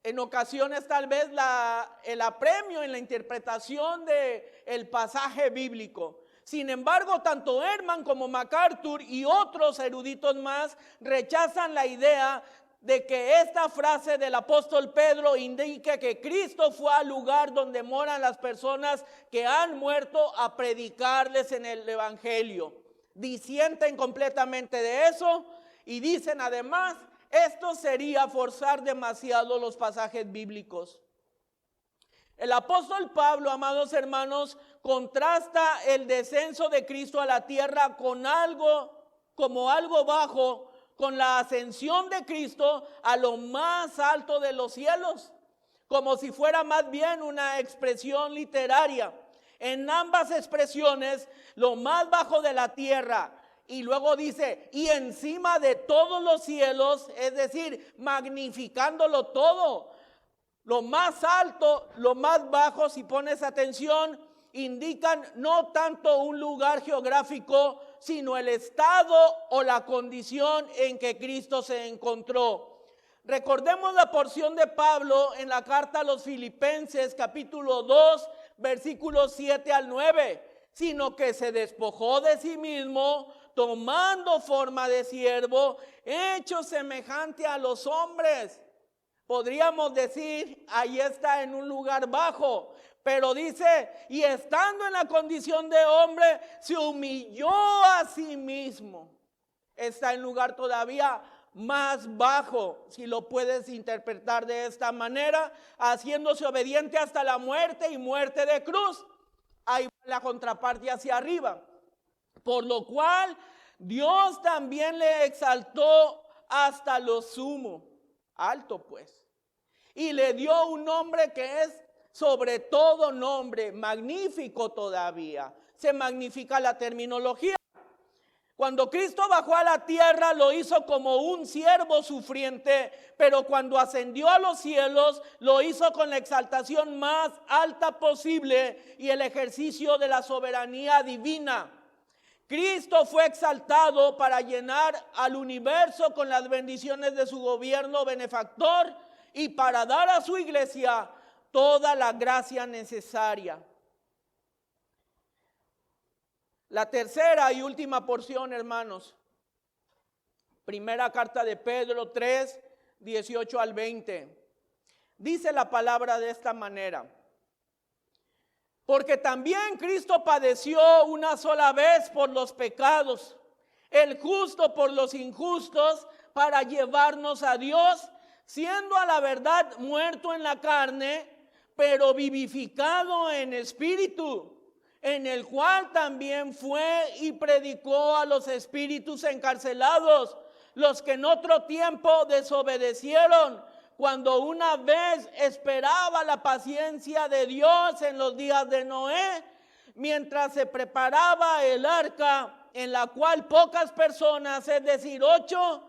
en ocasiones tal vez el apremio en la interpretación del pasaje bíblico. Sin embargo, tanto Erdman como MacArthur y otros eruditos más rechazan la idea de que esta frase del apóstol Pedro indique que Cristo fue al lugar donde moran las personas que han muerto a predicarles en el evangelio. Disienten completamente de eso y dicen además, esto sería forzar demasiado los pasajes bíblicos. El apóstol Pablo, amados hermanos, contrasta el descenso de Cristo a la tierra con algo bajo, con la ascensión de Cristo a lo más alto de los cielos, como si fuera más bien una expresión literaria. En ambas expresiones, lo más bajo de la tierra, y luego dice, y encima de todos los cielos, es decir, magnificándolo todo. Lo más alto, lo más bajo, si pones atención, indican no tanto un lugar geográfico, sino el estado o la condición en que Cristo se encontró. Recordemos la porción de Pablo en la carta a los Filipenses, capítulo 2, versículos 7 al 9, sino que se despojó de sí mismo, tomando forma de siervo, hecho semejante a los hombres. Podríamos decir, ahí está en un lugar bajo, pero dice, y estando en la condición de hombre, se humilló a sí mismo. Está en lugar todavía más bajo, si lo puedes interpretar de esta manera, haciéndose obediente hasta la muerte y muerte de cruz. Ahí va la contraparte hacia arriba. Por lo cual, Dios también le exaltó hasta lo sumo, alto pues, y le dio un nombre que es sobre todo nombre, magnífico todavía. Se magnifica la terminología. Cuando Cristo bajó a la tierra lo hizo como un siervo sufriente, pero cuando ascendió a los cielos lo hizo con la exaltación más alta posible y el ejercicio de la soberanía divina. Cristo fue exaltado para llenar al universo con las bendiciones de su gobierno benefactor y para dar a su iglesia toda la gracia necesaria. La tercera y última porción, hermanos, Primera carta de Pedro 3, 18 al 20. Dice la palabra de esta manera: porque también Cristo padeció una sola vez por los pecados, el justo por los injustos, para llevarnos a Dios, siendo a la verdad muerto en la carne, pero vivificado en espíritu, en el cual también fue y predicó a los espíritus encarcelados, los que en otro tiempo desobedecieron, cuando una vez esperaba la paciencia de Dios en los días de Noé, mientras se preparaba el arca, en la cual pocas personas, es decir, 8,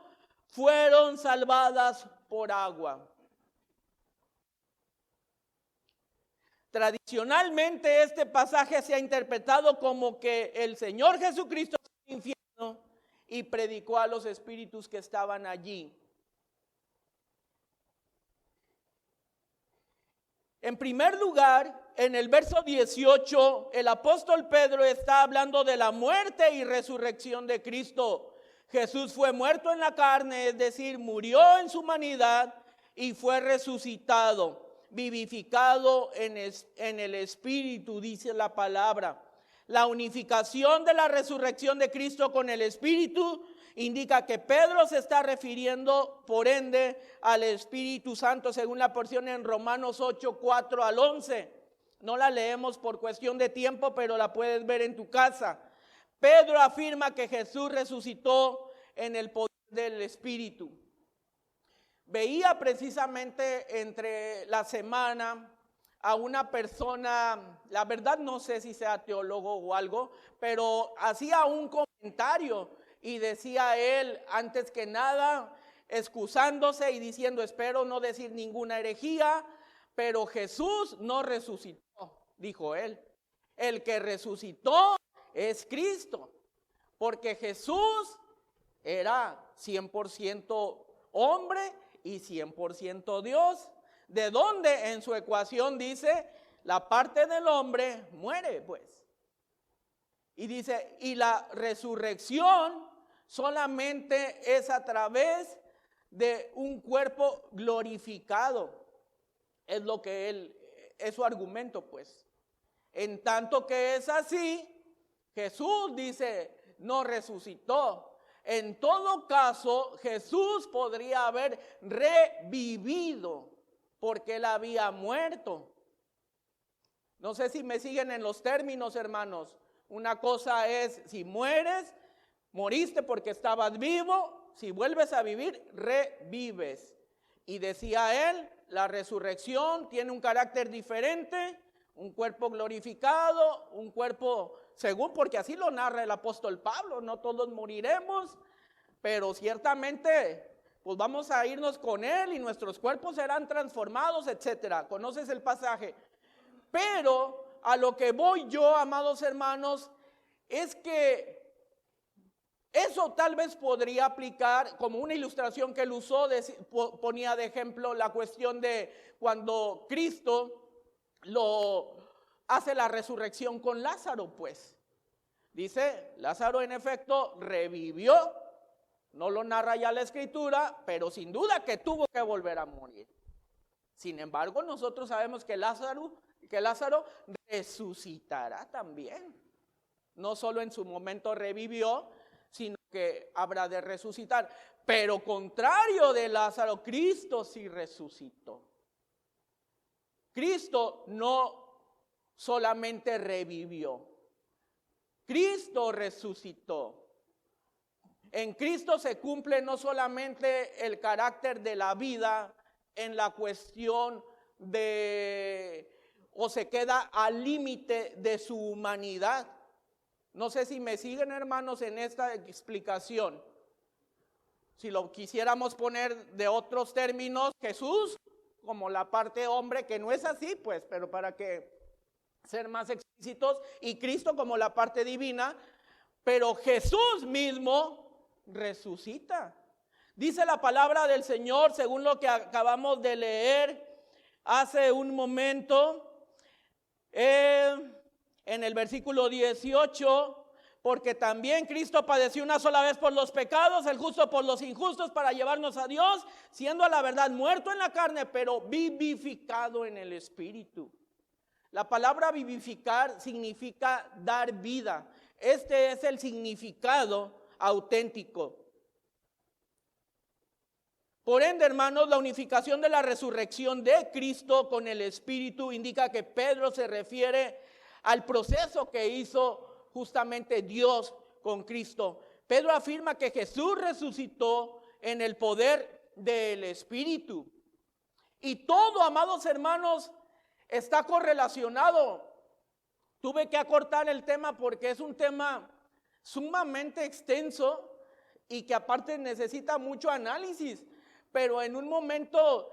fueron salvadas por agua. Tradicionalmente este pasaje se ha interpretado como que el Señor Jesucristo fue al infierno y predicó a los espíritus que estaban allí. En primer lugar, en el verso 18, el apóstol Pedro está hablando de la muerte y resurrección de Cristo. Jesús fue muerto en la carne, es decir, murió en su humanidad y fue resucitado, vivificado en el Espíritu, dice la palabra. La unificación de la resurrección de Cristo con el Espíritu indica que Pedro se está refiriendo, por ende, al Espíritu Santo, según la porción en Romanos 8, 4 al 11. No la leemos por cuestión de tiempo, pero la puedes ver en tu casa. Pedro afirma que Jesús resucitó en el poder del Espíritu. Veía precisamente entre la semana a una persona, la verdad no sé si sea teólogo o algo, pero hacía un comentario y decía él, antes que nada, excusándose y diciendo: espero no decir ninguna herejía, pero Jesús no resucitó, dijo él. El que resucitó es Cristo, porque Jesús era 100% hombre y 100% Dios. De donde en su ecuación dice, la parte del hombre muere, pues. Y dice, y la resurrección solamente es a través de un cuerpo glorificado. Es lo que es su argumento, pues. En tanto que es así, Jesús dice, no resucitó. En todo caso, Jesús podría haber revivido, porque él había muerto. No sé si me siguen en los términos, hermanos. Una cosa es, si mueres, moriste porque estabas vivo. Si vuelves a vivir, revives. Y decía él, la resurrección tiene un carácter diferente, un cuerpo glorificado, un cuerpo según, porque así lo narra el apóstol Pablo, no todos moriremos, pero ciertamente pues vamos a irnos con él y nuestros cuerpos serán transformados, etcétera. ¿Conoces el pasaje? Pero a lo que voy yo, amados hermanos, es que eso tal vez podría aplicar como una ilustración que él usó, ponía de ejemplo la cuestión de cuando Cristo lo hace la resurrección con Lázaro, pues. Dice, Lázaro en efecto revivió, no lo narra ya la escritura, pero sin duda que tuvo que volver a morir. Sin embargo, nosotros sabemos que Lázaro resucitará también. No solo en su momento revivió, sino que habrá de resucitar. Pero contrario de Lázaro, Cristo sí resucitó. Cristo no solamente revivió, Cristo resucitó. En Cristo se cumple no solamente el carácter de la vida en la cuestión o se queda al límite de su humanidad. No sé si me siguen, hermanos, en esta explicación. Si lo quisiéramos poner de otros términos, Jesús como la parte hombre, que no es así, pues, pero para que ser más explícitos, y Cristo como la parte divina, pero Jesús mismo resucita. Dice la palabra del Señor, según lo que acabamos de leer hace un momento, en el versículo 18, porque también Cristo padeció una sola vez por los pecados, el justo por los injustos, para llevarnos a Dios, siendo a la verdad muerto en la carne, pero vivificado en el Espíritu. La palabra vivificar significa dar vida. Este es el significado auténtico. Por ende, hermanos, la unificación de la resurrección de Cristo con el Espíritu indica que Pedro se refiere al proceso que hizo justamente Dios con Cristo. Pedro afirma que Jesús resucitó en el poder del Espíritu. Y todo, amados hermanos, está correlacionado. Tuve que acortar el tema porque es un tema sumamente extenso y que aparte necesita mucho análisis. Pero en un momento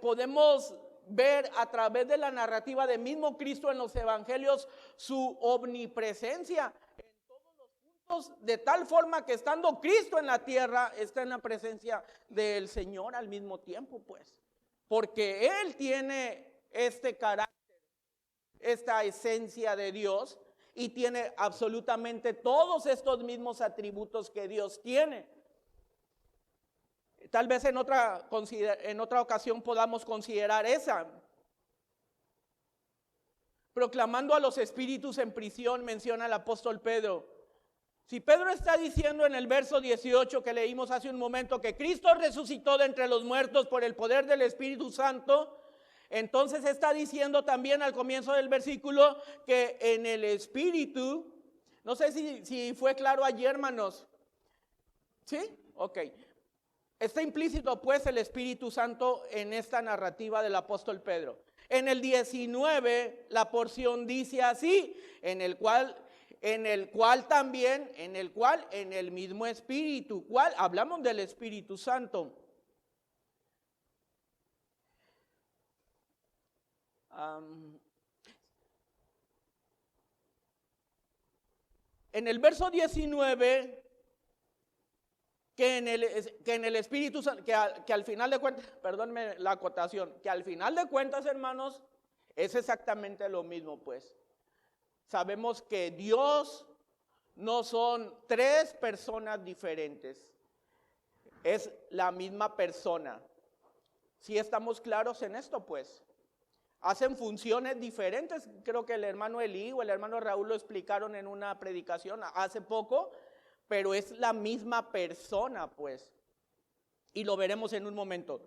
podemos ver a través de la narrativa del mismo Cristo en los evangelios su omnipresencia en todos los puntos, de tal forma que estando Cristo en la tierra, está en la presencia del Señor al mismo tiempo, pues. Porque Él tiene este carácter, esta esencia de Dios, y tiene absolutamente todos estos mismos atributos que Dios tiene. Tal vez en otra ocasión podamos considerar esa. Proclamando a los espíritus en prisión, menciona el apóstol Pedro. Si Pedro está diciendo en el verso 18 que leímos hace un momento que Cristo resucitó de entre los muertos por el poder del Espíritu Santo, entonces está diciendo también al comienzo del versículo que en el Espíritu, no sé si fue claro ayer, hermanos. ¿Sí? Ok. Está implícito pues el Espíritu Santo en esta narrativa del apóstol Pedro. En el 19 la porción dice así, en el cual en el mismo Espíritu, ¿cuál? Hablamos del Espíritu Santo. En el verso 19, que en el Espíritu Santo, que al final de cuentas, perdónme la acotación, que al final de cuentas, hermanos, es exactamente lo mismo, pues. Sabemos que Dios no son tres personas diferentes, es la misma persona. ¿Sí estamos claros en esto, pues? Hacen funciones diferentes, creo que el hermano Eli o el hermano Raúl lo explicaron en una predicación hace poco, pero es la misma persona, pues, y lo veremos en un momento.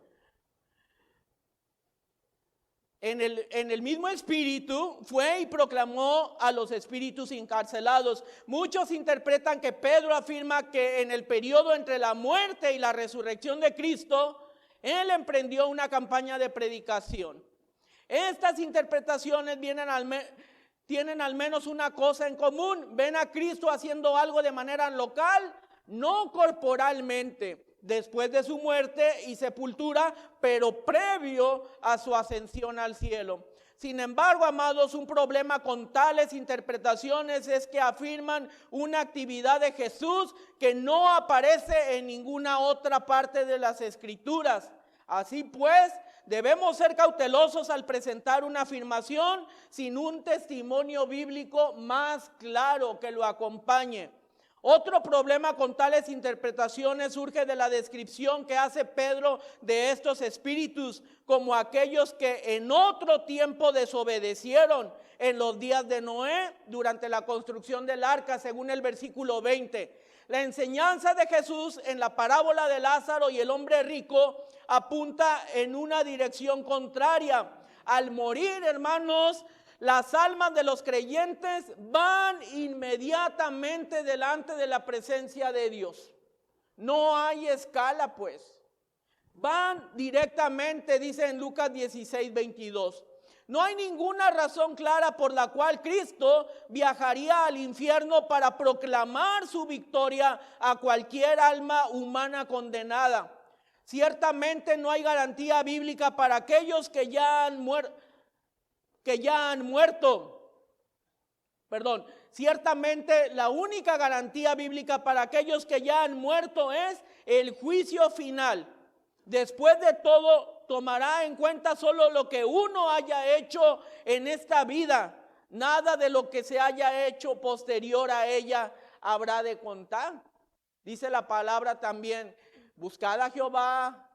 En el mismo Espíritu fue y proclamó a los espíritus encarcelados. Muchos interpretan que Pedro afirma que en el periodo entre la muerte y la resurrección de Cristo, él emprendió una campaña de predicación. Estas interpretaciones tienen al menos una cosa en común. Ven a Cristo haciendo algo de manera local, no corporalmente, después de su muerte y sepultura, pero previo a su ascensión al cielo. Sin embargo, amados, un problema con tales interpretaciones es que afirman una actividad de Jesús que no aparece en ninguna otra parte de las Escrituras. Así pues, debemos ser cautelosos al presentar una afirmación sin un testimonio bíblico más claro que lo acompañe. Otro problema con tales interpretaciones surge de la descripción que hace Pedro de estos espíritus como aquellos que en otro tiempo desobedecieron en los días de Noé durante la construcción del arca, según el versículo 20. La enseñanza de Jesús en la parábola de Lázaro y el hombre rico apunta en una dirección contraria. Al morir, hermanos, las almas de los creyentes van inmediatamente delante de la presencia de Dios. No hay escala, pues. Van directamente, dice en Lucas 16:22. No hay ninguna razón clara por la cual Cristo viajaría al infierno para proclamar su victoria a cualquier alma humana condenada. Ciertamente no hay garantía bíblica para aquellos que ya han muerto. Ciertamente la única garantía bíblica para aquellos que ya han muerto es el juicio final. Después de todo, tomará en cuenta solo lo que uno haya hecho en esta vida. Nada de lo que se haya hecho posterior a ella habrá de contar. Dice la palabra también, buscad a Jehová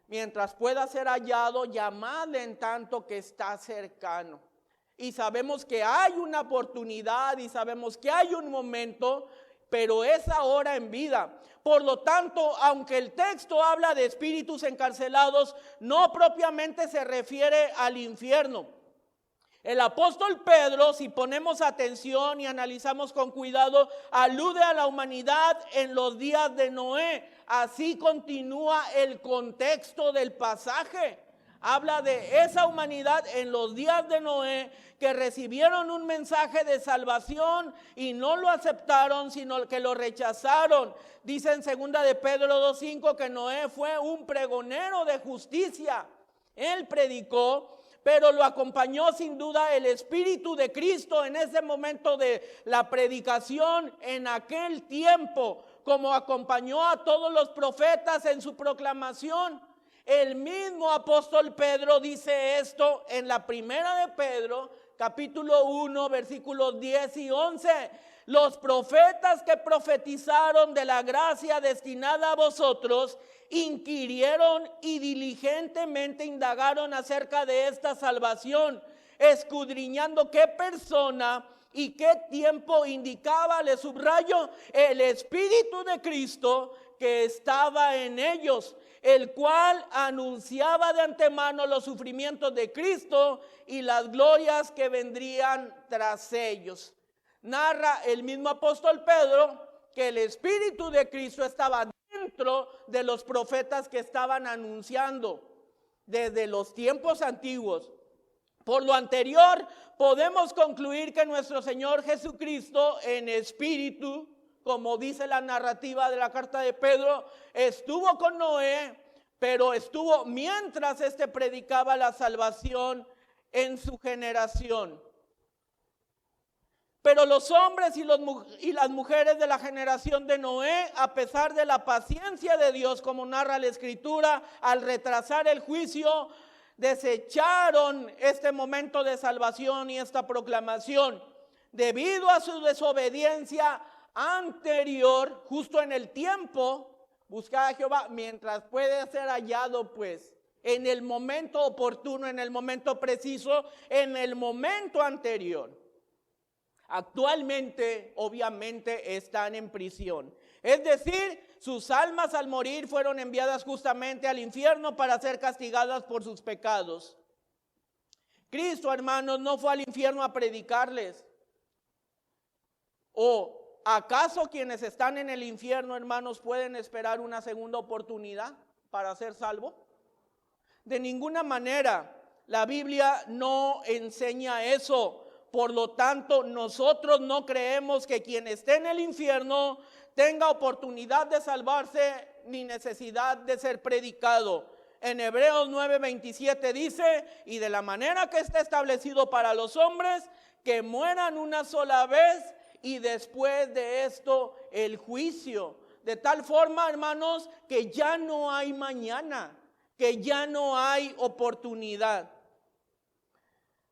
mientras pueda ser hallado, llamadle en tanto que está cercano. Y sabemos que hay una oportunidad y sabemos que hay un momento, pero es ahora en vida. Por lo tanto, aunque el texto habla de espíritus encarcelados, no propiamente se refiere al infierno. El apóstol Pedro, si ponemos atención y analizamos con cuidado, alude a la humanidad en los días de Noé. Así continúa el contexto del pasaje. Habla de esa humanidad en los días de Noé que recibieron un mensaje de salvación y no lo aceptaron, sino que lo rechazaron. Dice en 2 de Pedro 2:5 que Noé fue un pregonero de justicia. Él predicó, pero lo acompañó sin duda el Espíritu de Cristo en ese momento de la predicación en aquel tiempo, como acompañó a todos los profetas en su proclamación. El mismo apóstol Pedro dice esto en la primera de Pedro, capítulo 1, versículos 10 y 11. Los profetas que profetizaron de la gracia destinada a vosotros, inquirieron y diligentemente indagaron acerca de esta salvación, escudriñando qué persona y qué tiempo indicaba, le subrayo, el Espíritu de Cristo que estaba en ellos, el cual anunciaba de antemano los sufrimientos de Cristo y las glorias que vendrían tras ellos. Narra el mismo apóstol Pedro que el Espíritu de Cristo estaba dentro de los profetas que estaban anunciando desde los tiempos antiguos. Por lo anterior, podemos concluir que nuestro Señor Jesucristo en espíritu, como dice la narrativa de la carta de Pedro, estuvo con Noé, pero estuvo mientras éste predicaba la salvación en su generación. Pero los hombres y las mujeres de la generación de Noé, a pesar de la paciencia de Dios, como narra la Escritura, al retrasar el juicio, desecharon este momento de salvación y esta proclamación. Debido a su desobediencia anterior, justo en el tiempo, buscad a Jehová mientras puede ser hallado, pues, en el momento oportuno, en el momento preciso, en el momento anterior. Actualmente, obviamente, están en prisión. Es decir, sus almas al morir fueron enviadas justamente al infierno para ser castigadas por sus pecados. Cristo, hermanos, no fue al infierno a predicarles. ¿O acaso quienes están en el infierno, hermanos, pueden esperar una segunda oportunidad para ser salvos? De ninguna manera. La Biblia no enseña eso. Por lo tanto, nosotros no creemos que quien esté en el infierno tenga oportunidad de salvarse ni necesidad de ser predicado. En Hebreos 9:27 dice, y de la manera que está establecido para los hombres, que mueran una sola vez y después de esto el juicio. De tal forma, hermanos, que ya no hay mañana, que ya no hay oportunidad.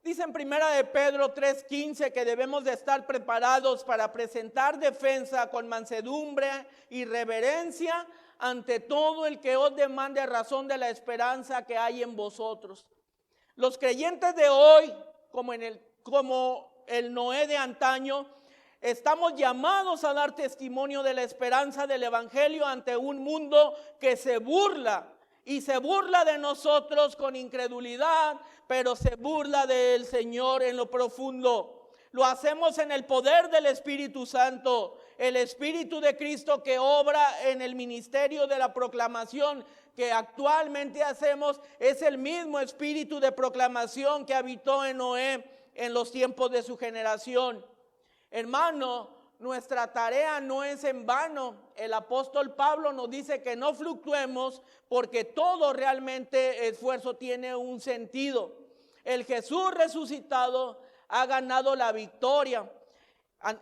Dice en 1 de Pedro 3:15 que debemos de estar preparados para presentar defensa con mansedumbre y reverencia ante todo el que os demande razón de la esperanza que hay en vosotros. Los creyentes de hoy, como el Noé de antaño, estamos llamados a dar testimonio de la esperanza del evangelio ante un mundo que se burla. Y se burla de nosotros con incredulidad, pero se burla del Señor en lo profundo. Lo hacemos en el poder del Espíritu Santo, el Espíritu de Cristo que obra en el ministerio de la proclamación que actualmente hacemos. Es el mismo Espíritu de proclamación que habitó en Noé en los tiempos de su generación. Hermano, nuestra tarea no es en vano. El apóstol Pablo nos dice que no fluctuemos porque todo realmente esfuerzo tiene un sentido. El Jesús resucitado ha ganado la victoria.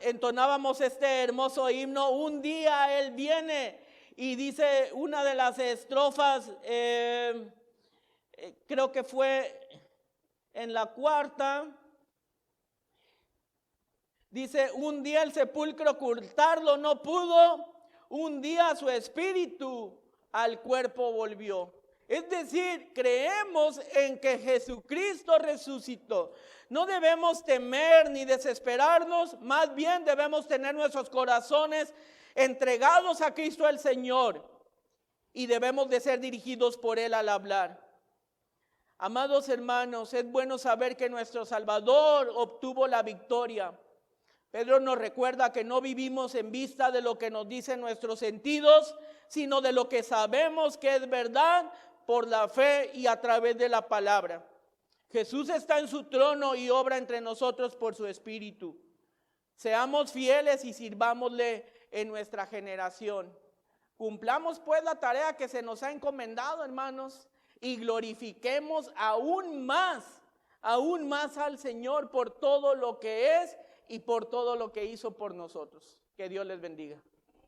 Entonábamos este hermoso himno, un día Él viene, y dice una de las estrofas, creo que fue en la cuarta, Dice, un día el sepulcro ocultarlo no pudo, un día su espíritu al cuerpo volvió. Es decir, creemos en que Jesucristo resucitó. No debemos temer ni desesperarnos, más bien debemos tener nuestros corazones entregados a Cristo el Señor y debemos de ser dirigidos por Él al hablar. Amados hermanos, es bueno saber que nuestro Salvador obtuvo la victoria. Pedro nos recuerda que no vivimos en vista de lo que nos dicen nuestros sentidos, sino de lo que sabemos que es verdad por la fe y a través de la palabra. Jesús está en su trono y obra entre nosotros por su Espíritu. Seamos fieles y sirvámosle en nuestra generación. Cumplamos pues la tarea que se nos ha encomendado, hermanos, y glorifiquemos aún más al Señor por todo lo que es y por todo lo que hizo por nosotros. Que Dios les bendiga.